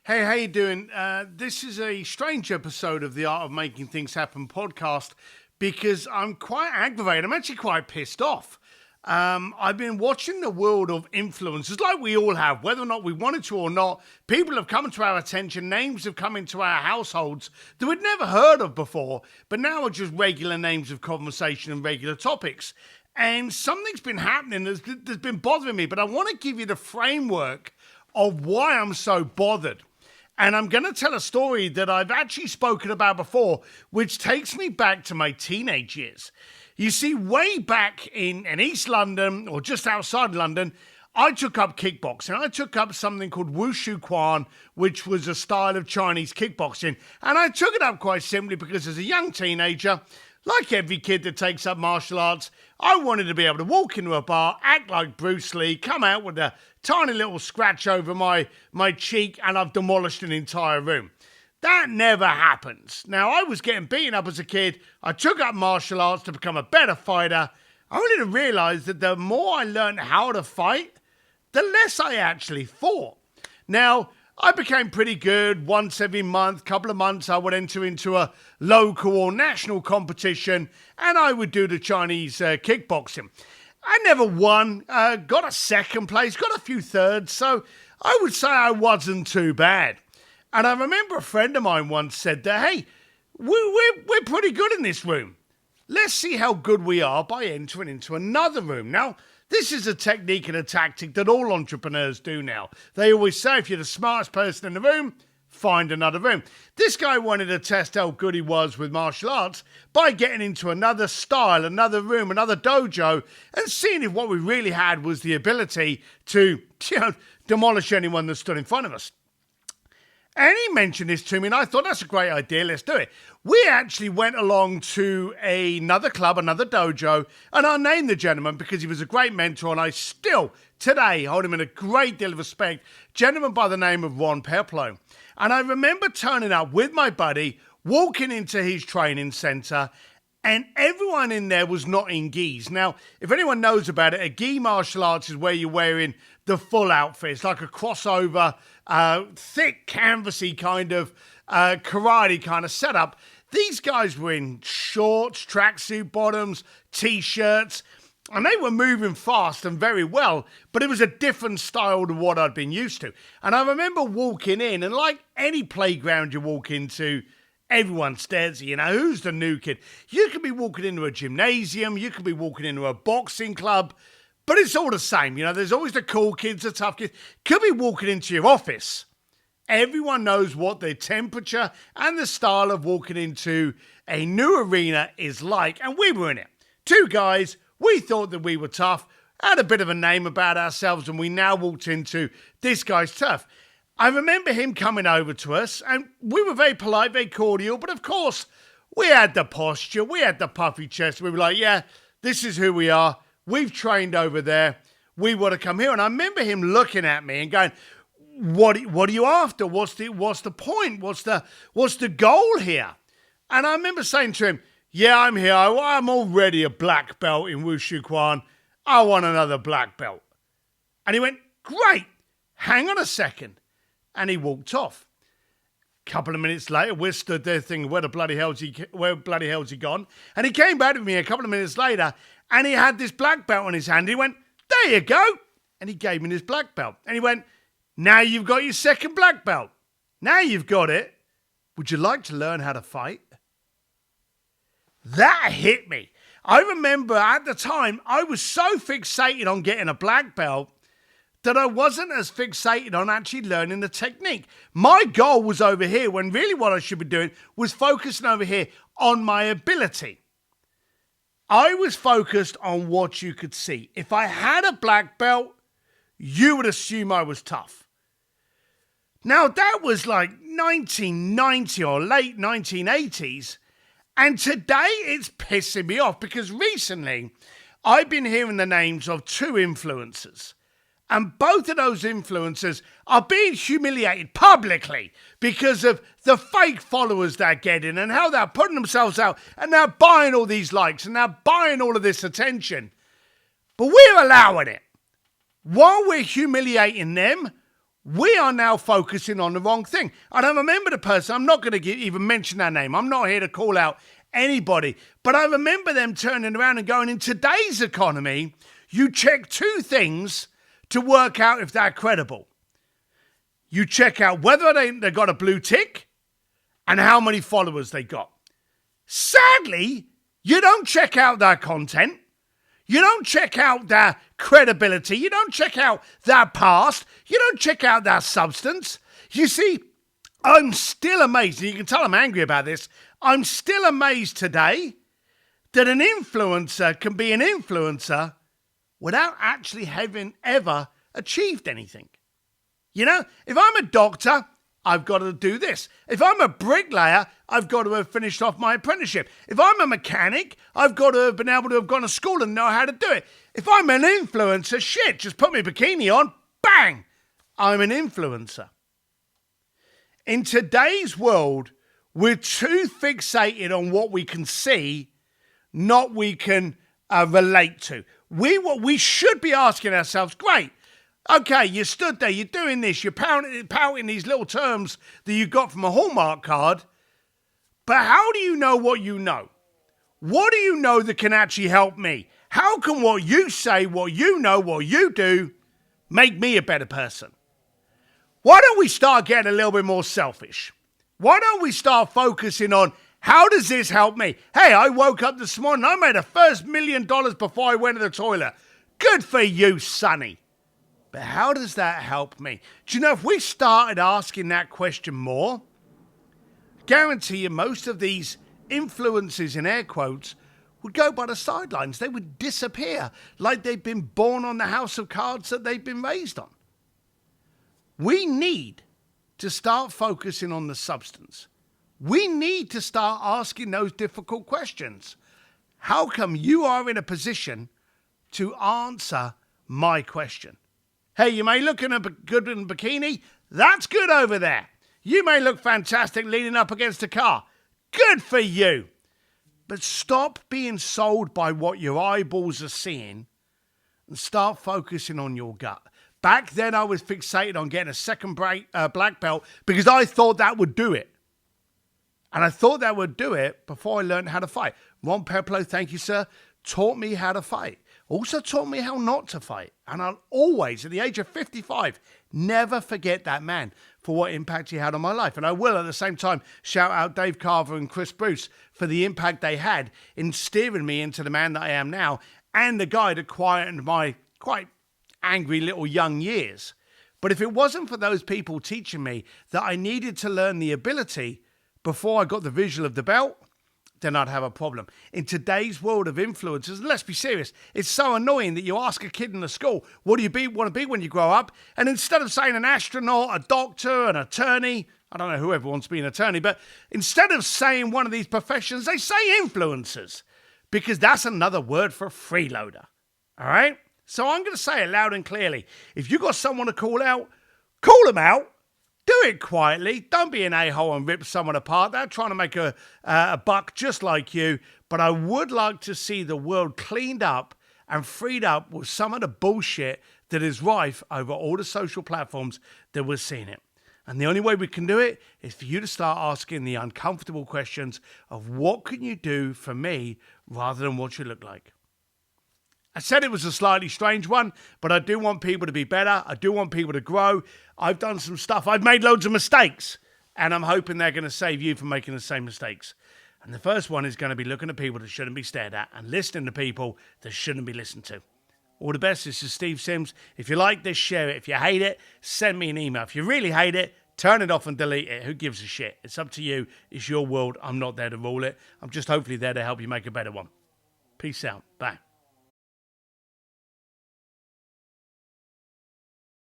Hey, how you doing? This is a strange episode of the Art of Making Things Happen podcast because I'm quite aggravated. I'm actually quite pissed off. I've been watching the world of influencers like we all have, whether or not we wanted to or not. People have come to our attention, names have come into our households that we'd never heard of before, but now are just regular names of conversation and regular topics. And something's been happening that's been bothering me, but I want to give you the framework of why I'm so bothered. And I'm going to tell a story that I've actually spoken about before, which takes me back to my teenage years. You see, way back in East London, or just outside London, I took up kickboxing. I took up something called Wushu Quan, which was a style of Chinese kickboxing. And I took it up quite simply because as a young teenager, like every kid that takes up martial arts, I wanted to be able to walk into a bar, act like Bruce Lee, come out with a tiny little scratch over my cheek, and I've demolished an entire room. That never happens. Now, I was getting beaten up as a kid. I took up martial arts to become a better fighter, only to realize that the more I learned how to fight, the less I actually fought. Now, I became pretty good. Once every month, couple of months, I would enter into a local or national competition, and I would do the Chinese kickboxing. I never won, got a second place, got a few thirds, so I would say I wasn't too bad. And I remember a friend of mine once said that, hey, we're pretty good in this room. Let's see how good we are by entering into another room. Now, this is a technique and a tactic that all entrepreneurs do now. They always say if you're the smartest person in the room, find another room. This guy wanted to test how good he was with martial arts by getting into another style, another room, another dojo, and seeing if what we really had was the ability to demolish anyone that stood in front of us. And he mentioned this to me, and I thought, that's a great idea, let's do it. We actually went along to another club, another dojo, and I named the gentleman because he was a great mentor, and I still, today, hold him in a great deal of respect, gentleman by the name of Ron Peplow. And I remember turning up with my buddy, walking into his training centre, and everyone in there was not in gis. Now, if anyone knows about it, a gi martial arts is where you're wearing the full outfit. It's like a crossover, thick, canvassy kind of karate kind of setup. These guys were in shorts, tracksuit bottoms, T-shirts, and they were moving fast and very well, but it was a different style to what I'd been used to. And I remember walking in, and like any playground you walk into, everyone stares at you, who's the new kid? You could be walking into a gymnasium, you could be walking into a boxing club, but it's all the same. There's always the cool kids, the tough kids. Could be walking into your office. Everyone knows what the temperature and the style of walking into a new arena is like, and we were in it. Two guys, we thought that we were tough, had a bit of a name about ourselves, and we now walked into this guy's turf. I remember him coming over to us, and we were very polite, very cordial, but of course, we had the posture, we had the puffy chest. We were like, yeah, this is who we are. We've trained over there. We want to come here. And I remember him looking at me and going, what are you after? What's the point? What's the goal here? And I remember saying to him, yeah, I'm here. I'm already a black belt in Wushu Quan. I want another black belt. And he went, great. Hang on a second. And he walked off. Couple of minutes later, we're stood there thinking, where bloody hell's he gone? And he came back to me a couple of minutes later, and he had this black belt in his hand. He went, there you go. And he gave me his black belt. And he went, now you've got your second black belt. Now you've got it. Would you like to learn how to fight? That hit me. I remember at the time, I was so fixated on getting a black belt that I wasn't as fixated on actually learning the technique. My goal was over here, when really what I should be doing was focusing over here on my ability. I was focused on what you could see. If I had a black belt, you would assume I was tough. Now, that was like 1990 or late 1980s, and today it's pissing me off because recently I've been hearing the names of two influencers. And both of those influencers are being humiliated publicly because of the fake followers they're getting and how they're putting themselves out and they're buying all these likes and they're buying all of this attention. But we're allowing it. While we're humiliating them, we are now focusing on the wrong thing. I don't remember the person. I'm not going to even mention their name. I'm not here to call out anybody. But I remember them turning around and going, in today's economy, you check two things to work out if they're credible. You check out whether they got a blue tick and how many followers they got. Sadly, you don't check out their content. You don't check out their credibility. You don't check out their past. You don't check out their substance. You see, I'm still amazed. You can tell I'm angry about this. I'm still amazed today that an influencer can be an influencer without actually having ever achieved anything. You know, if I'm a doctor, I've got to do this. If I'm a bricklayer, I've got to have finished off my apprenticeship. If I'm a mechanic, I've got to have been able to have gone to school and know how to do it. If I'm an influencer, shit, just put my bikini on, bang, I'm an influencer. In today's world, we're too fixated on what we can see, not we can relate to. We should be asking ourselves, great, okay, you stood there, you're doing this, you're pouting these little terms that you got from a Hallmark card, but how do you know what you know? What do you know that can actually help me? How can what you say, what you know, what you do, make me a better person? Why don't we start getting a little bit more selfish? Why don't we start focusing on, how does this help me? Hey, I woke up this morning, I made the first $1 million before I went to the toilet. Good for you, Sonny. But how does that help me? Do you know, if we started asking that question more, guarantee you most of these influences, in air quotes, would go by the sidelines. They would disappear like they've been born on the house of cards that they've been raised on. We need to start focusing on the substance. We need to start asking those difficult questions. How come you are in a position to answer my question? Hey, you may look good in a bikini. That's good over there. You may look fantastic leaning up against a car. Good for you. But stop being sold by what your eyeballs are seeing and start focusing on your gut. Back then, I was fixated on getting a second black belt because I thought that would do it. And I thought that would do it before I learned how to fight. Ron Peplow, thank you, sir, taught me how to fight. Also taught me how not to fight. And I'll always, at the age of 55, never forget that man for what impact he had on my life. And I will, at the same time, shout out Dave Carver and Chris Bruce for the impact they had in steering me into the man that I am now, and the guy that quietened my quite angry little young years. But if it wasn't for those people teaching me that I needed to learn the ability before I got the visual of the belt, then I'd have a problem. In today's world of influencers, let's be serious, it's so annoying that you ask a kid in the school, what do you want to be when you grow up? And instead of saying an astronaut, a doctor, an attorney, I don't know whoever wants to be an attorney, but instead of saying one of these professions, they say influencers, because that's another word for freeloader. All right? So I'm going to say it loud and clearly. If you got someone to call them out. Do it quietly. Don't be an a-hole and rip someone apart. They're trying to make a buck just like you. But I would like to see the world cleaned up and freed up with some of the bullshit that is rife over all the social platforms that we're seeing it. And the only way we can do it is for you to start asking the uncomfortable questions of what can you do for me rather than what you look like. I said it was a slightly strange one, but I do want people to be better. I do want people to grow. I've done some stuff. I've made loads of mistakes, and I'm hoping they're going to save you from making the same mistakes. And the first one is going to be looking at people that shouldn't be stared at and listening to people that shouldn't be listened to. All the best. This is Steve Sims. If you like this, share it. If you hate it, send me an email. If you really hate it, turn it off and delete it. Who gives a shit? It's up to you. It's your world. I'm not there to rule it. I'm just hopefully there to help you make a better one. Peace out. Bye.